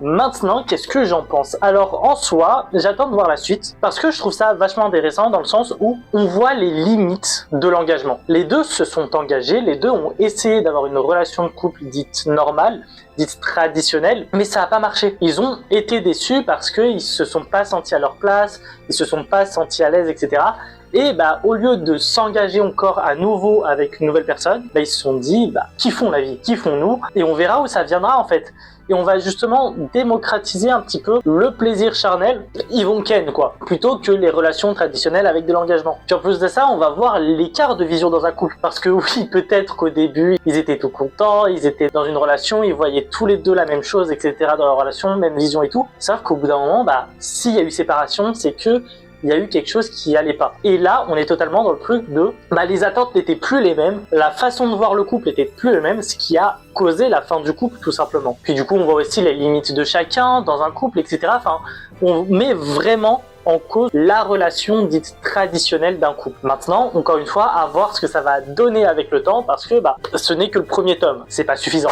Maintenant, qu'est-ce que j'en pense? Alors, en soi, j'attends de voir la suite, parce que je trouve ça vachement intéressant dans le sens où on voit les limites de l'engagement. Les deux se sont engagés, les deux ont essayé d'avoir une relation de couple dite normale, dite traditionnelle, mais ça n'a pas marché. Ils ont été déçus parce qu'ils se sont pas sentis à leur place, ils se sont pas sentis à l'aise, etc. Et au lieu de s'engager encore à nouveau avec une nouvelle personne, ils se sont dit, kiffons la vie, kiffons-nous, et on verra où ça viendra en fait. Et on va justement démocratiser un petit peu le plaisir charnel, Yvon Ken quoi, plutôt que les relations traditionnelles avec de l'engagement. Puis en plus de ça, on va voir l'écart de vision dans un couple. Parce que oui, peut-être qu'au début, ils étaient tout contents, ils étaient dans une relation, ils voyaient tous les deux la même chose, etc. dans leur relation, même vision et tout. Sauf qu'au bout d'un moment, s'il y a eu séparation, c'est que il y a eu quelque chose qui allait pas. Et là, on est totalement dans le truc de les attentes n'étaient plus les mêmes, la façon de voir le couple était plus la même, ce qui a causé la fin du couple tout simplement. Puis du coup, on voit aussi les limites de chacun dans un couple, etc. Enfin, on met vraiment en cause la relation dite traditionnelle d'un couple. Maintenant, encore une fois, à voir ce que ça va donner avec le temps, parce que ce n'est que le premier tome. C'est pas suffisant.